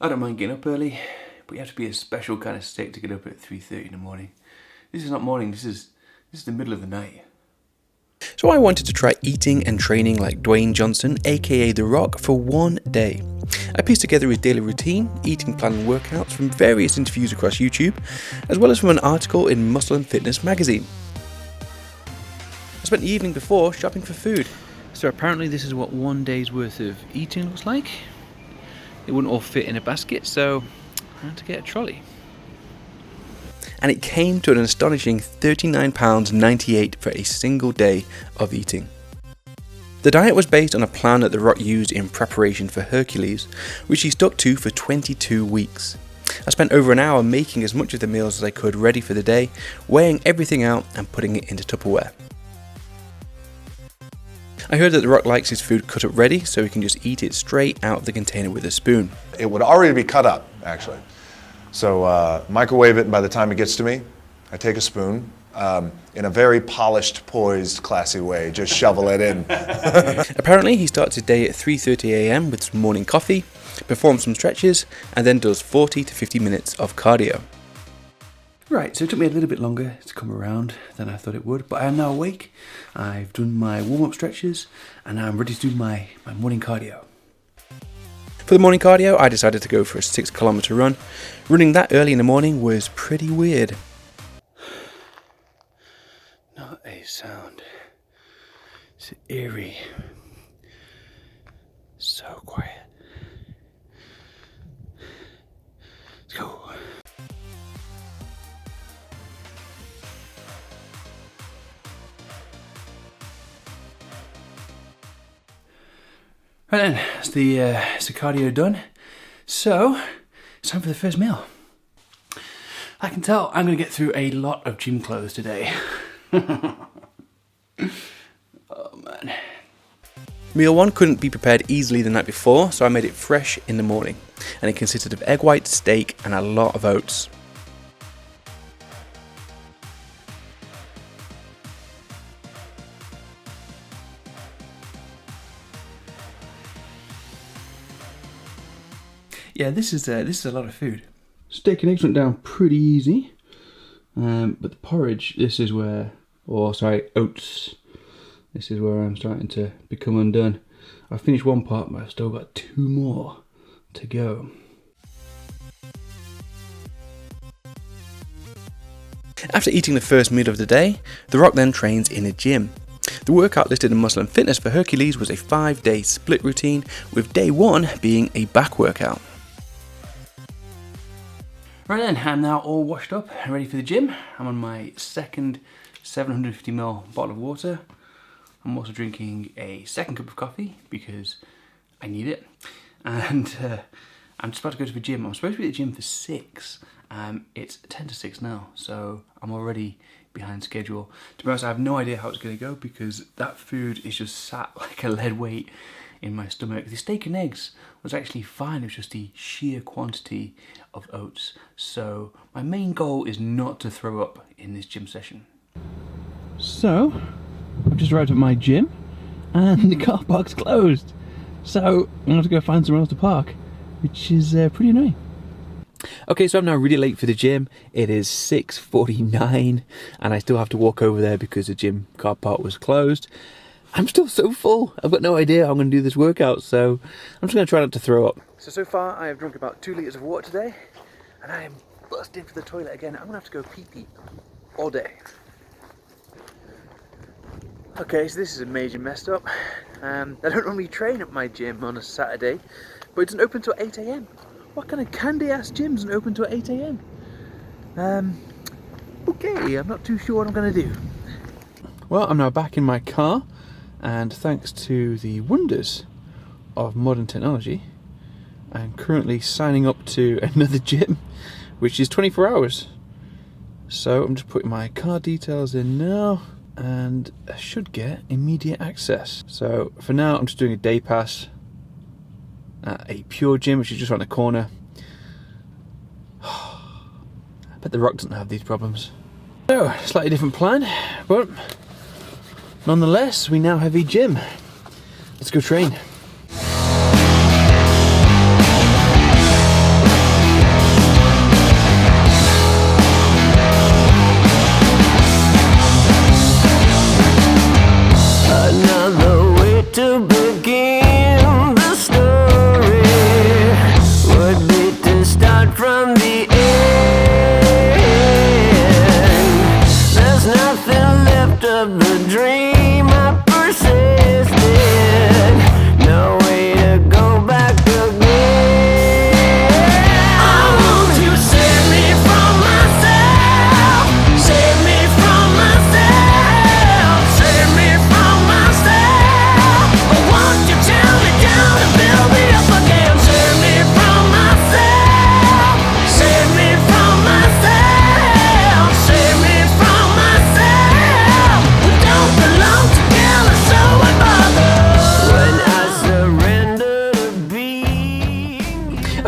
I don't mind getting up early, but you have to be a special kind of stick to get up at 3:30 in the morning. This is not morning, this is the middle of the night. So I wanted to try eating and training like Dwayne Johnson, aka The Rock, for one day. I pieced together his daily routine, eating plan and workouts from various interviews across YouTube, as well as from an article in Muscle and Fitness magazine. I spent the evening before shopping for food. So apparently this is what one day's worth of eating looks like. It wouldn't all fit in a basket, so I had to get a trolley. And it came to an astonishing £39.98 for a single day of eating. The diet was based on a plan that The Rock used in preparation for Hercules, which he stuck to for 22 weeks. I spent over an hour making as much of the meals as I could ready for the day, weighing everything out and putting it into Tupperware. I heard that The Rock likes his food cut up ready, so he can just eat it straight out of the container with a spoon. It would already be cut up, actually. So microwave it, and by the time it gets to me, I take a spoon, in a very polished, poised, classy way, just shovel it in. Apparently, he starts his day at 3:30 AM with some morning coffee, performs some stretches, and then does 40 to 50 minutes of cardio. Right, so it took me a little bit longer to come around than I thought it would, but I am now awake. I've done my warm-up stretches, and now I'm ready to do my morning cardio. For the morning cardio, I decided to go for a 6-kilometer run. Running that early in the morning was pretty weird. Not a sound. It's eerie. So quiet. Let's go. Right then, that's the cardio done. So, it's time for the first meal. I can tell I'm going to get through a lot of gym clothes today. Oh man. Meal 1 couldn't be prepared easily the night before, so I made it fresh in the morning. And it consisted of egg white, steak, and a lot of oats. Yeah, this is a lot of food. Steak and eggs went down pretty easy, but the porridge, oats. This is where I'm starting to become undone. I've finished one part, but I've still got 2 more to go. After eating the first meal of the day, The Rock then trains in a gym. The workout listed in Muscle and Fitness for Hercules was a 5-day split routine, with day 1 being a back workout. Right then, I'm now all washed up and ready for the gym. I'm on my second 750ml bottle of water. I'm also drinking a second cup of coffee because I need it. And I'm just about to go to the gym. I'm supposed to be at the gym for 6. It's 10 to 6 now, so I'm already behind schedule. To be honest, I have no idea how it's going to go because that food is just sat like a lead weight in my stomach. The steak and eggs was actually fine, it was just the sheer quantity of oats. So my main goal is not to throw up in this gym session. So, I've just arrived at my gym and the car park's closed. So I'm going to go find somewhere else to park, which is pretty annoying. Okay, so I'm now really late for the gym. It is 6:49 and I still have to walk over there because the gym car park was closed. I'm still so full. I've got no idea how I'm going to do this workout, so I'm just going to try not to throw up. So far I have drunk about 2 litres of water today, and I am busting for the toilet again. I'm going to have to go pee-pee all day. Okay, so this is a major messed up. I don't normally train at my gym on a Saturday, but it doesn't open until 8 AM. What kind of candy-ass gym doesn't open until 8 AM? Okay, I'm not too sure what I'm going to do. Well, I'm now back in my car. And thanks to the wonders of modern technology, I'm currently signing up to another gym, which is 24 hours. So I'm just putting my card details in now, and I should get immediate access. So for now, I'm just doing a day pass at a Pure Gym, which is just around the corner. I bet The Rock doesn't have these problems. So, slightly different plan, but nonetheless, we now have a gym. Let's go train.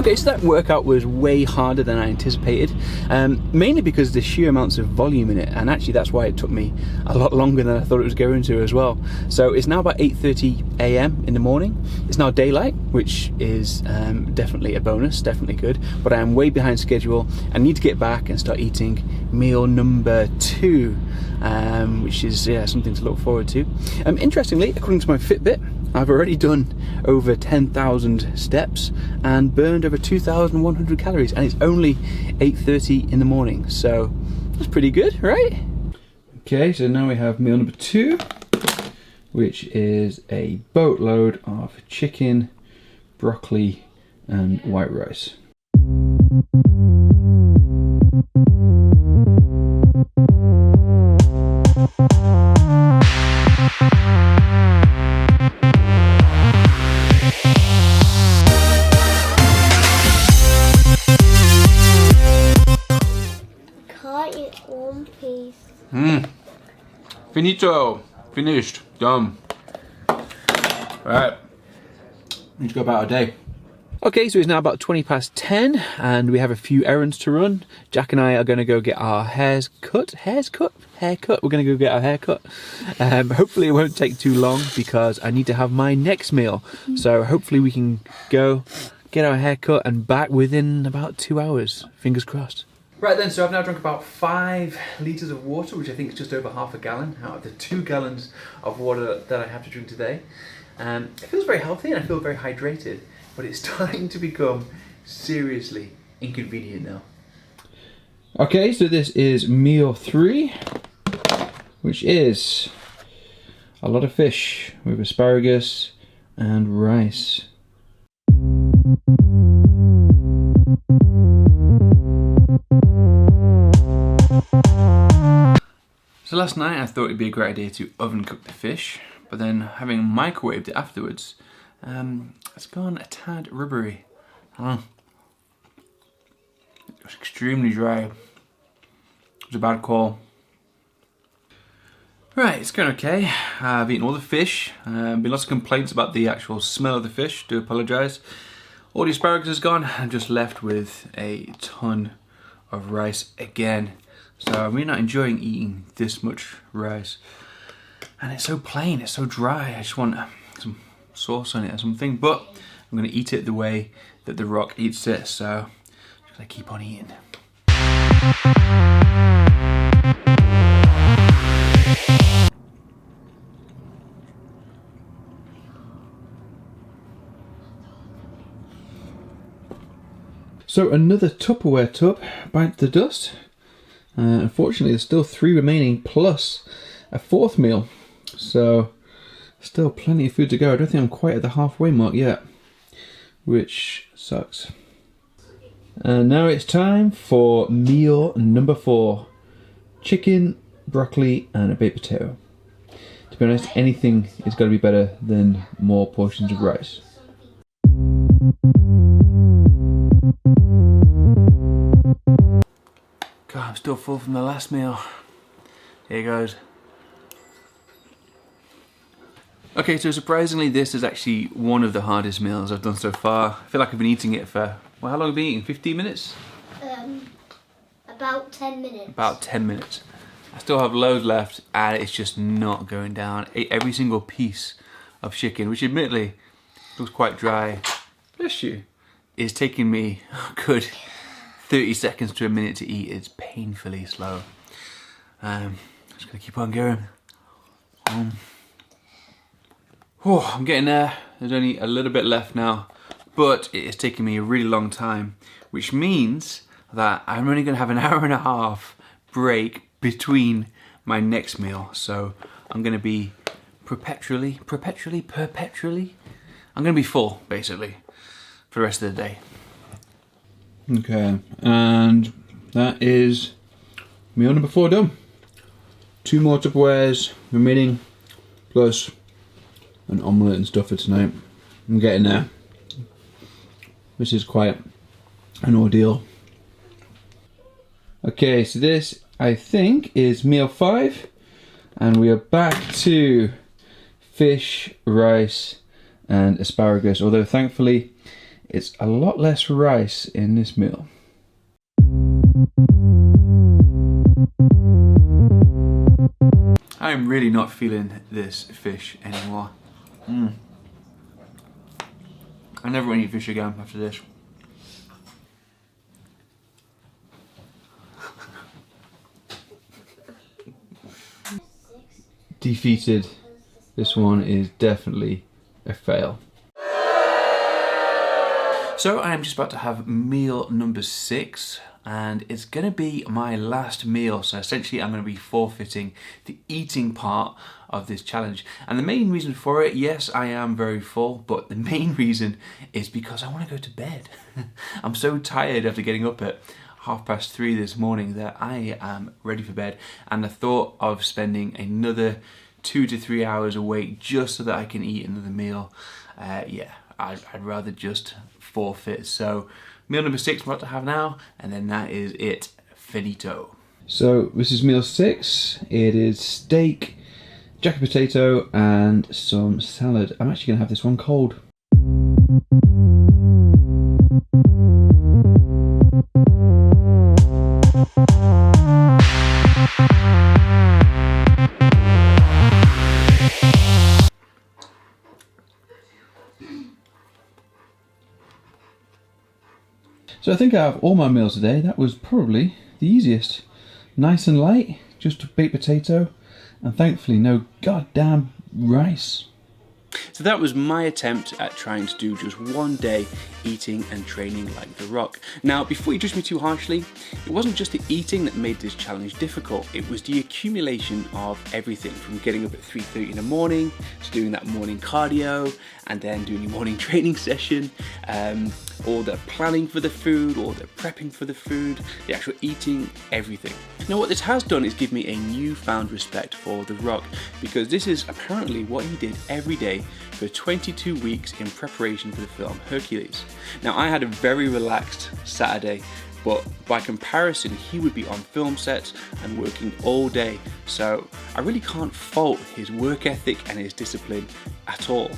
Okay, so that workout was way harder than I anticipated, mainly because the sheer amounts of volume in it, and actually that's why it took me a lot longer than I thought it was going to as well. So it's now about 8:30 a.m. in the morning. It's now daylight, which is definitely a bonus, definitely good, but I am way behind schedule. I need to get back and start eating meal number 2, which is something to look forward to. Interestingly, according to my Fitbit, I've already done over 10,000 steps and burned over 2,100 calories, and it's only 8:30 in the morning, so that's pretty good, right? Okay, so now we have meal number 2, which is a boatload of chicken, broccoli, and white rice. Finito. Finished. Done. Right. Need to go about our day. Okay, so it's now about 20 past 10 and we have a few errands to run. Jack and I are going to go get our haircut. We're going to go get our hair cut. Hopefully it won't take too long because I need to have my next meal. So hopefully we can go get our hair cut and back within about 2 hours. Fingers crossed. Right then, so I've now drunk about 5 litres of water, which I think is just over half a gallon out of the 2 gallons of water that I have to drink today. It feels very healthy and I feel very hydrated, but it's starting to become seriously inconvenient now. Okay, so this is meal 3, which is a lot of fish with asparagus and rice. So last night I thought it'd be a great idea to oven cook the fish, but then having microwaved it afterwards, it's gone a tad rubbery. It was extremely dry. It was a bad call. Right, it's going okay. I've eaten all the fish. Been lots of complaints about the actual smell of the fish. Do apologise. All the asparagus is gone. I'm just left with a ton of rice again. So I'm really not enjoying eating this much rice. And it's so plain, it's so dry. I just want some sauce on it or something. But I'm going to eat it the way that The Rock eats it. So just going to keep on eating. So another Tupperware tub bites the dust. Unfortunately, there's still 3 remaining plus a 4th meal. So still plenty of food to go. I don't think I'm quite at the halfway mark yet, which sucks. And now it's time for meal number 4. Chicken, broccoli, and a baked potato. To be honest, anything is going to be better than more portions of rice. God, I'm still full from the last meal. Here goes. Okay, so surprisingly this is actually one of the hardest meals I've done so far. I feel like I've been eating it for, well, how long have I been eating? 15 minutes? About 10 minutes. About 10 minutes. I still have loads left and it's just not going down. Ate every single piece of chicken, which admittedly looks quite dry. Bless you. Is taking me a good 30 seconds to a minute to eat. It's painfully slow. Just gonna keep on going. I'm getting there. There's only a little bit left now, but it is taking me a really long time, which means that I'm only gonna have an hour and a half break between my next meal. So I'm gonna be perpetually, I'm gonna be full, basically, for the rest of the day. Okay, and that is meal number 4 done. 2 more Tupperwares remaining, plus an omelette and stuff for tonight. I'm getting there. This is quite an ordeal. Okay, so this, I think, is meal 5, and we are back to fish, rice, and asparagus, although thankfully it's a lot less rice in this meal. I'm really not feeling this fish anymore. I never want to eat fish again after this. Defeated. This one is definitely a fail. So I am just about to have meal number 6, and it's gonna be my last meal. So essentially I'm gonna be forfeiting the eating part of this challenge. And the main reason for it, yes, I am very full, but the main reason is because I wanna go to bed. I'm so tired after getting up at 3:30 this morning that I am ready for bed. And the thought of spending another 2 to 3 hours awake just so that I can eat another meal, yeah, I'd rather just forfeit. So meal number 6 I'm about to have now, and then that is it, finito. So this is meal 6. It is steak, jacket potato, and some salad. I'm actually gonna have this one cold. So I think out of all my meals today, that was probably the easiest. Nice and light, just a baked potato, and thankfully no goddamn rice. So that was my attempt at trying to do just one day eating and training like The Rock. Now, before you judge me too harshly, it wasn't just the eating that made this challenge difficult, it was the accumulation of everything, from getting up at 3:30 in the morning, to doing that morning cardio, and then doing your morning training session, all the planning for the food, all the prepping for the food, the actual eating, everything. Now what this has done is give me a newfound respect for The Rock, because this is apparently what he did every day for 22 weeks in preparation for the film Hercules. Now I had a very relaxed Saturday, but by comparison he would be on film sets and working all day, so I really can't fault his work ethic and his discipline at all.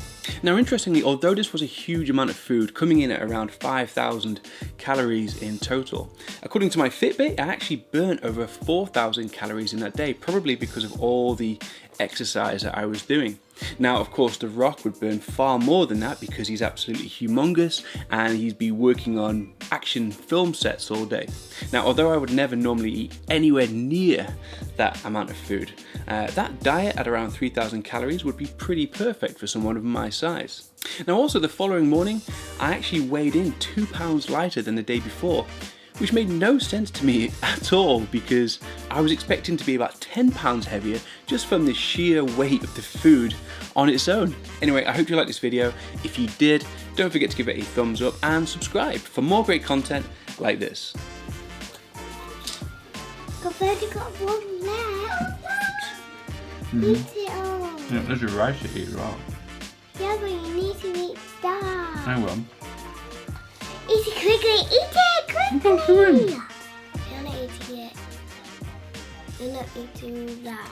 Now interestingly, although this was a huge amount of food, coming in at around 5,000 calories in total, according to my Fitbit, I actually burnt over 4,000 calories in that day, probably because of all the exercise that I was doing. Now of course The Rock would burn far more than that because he's absolutely humongous and he'd be working on action film sets all day. Now although I would never normally eat anywhere near that amount of food, that diet at around 3,000 calories would be pretty perfect for someone of my size. Now also the following morning I actually weighed in 2 pounds lighter than the day before, which made no sense to me at all because I was expecting to be about 10 pounds heavier just from the sheer weight of the food on its own. Anyway, I hope you liked this video. If you did, don't forget to give it a thumbs up and subscribe for more great content like this. I've already got one left. Eat it all. Yeah, there's your rice to eat, right? Yeah, but you need to eat that. I will. Eat it quickly. Eat it quickly. You're not eating it. You're not eating that.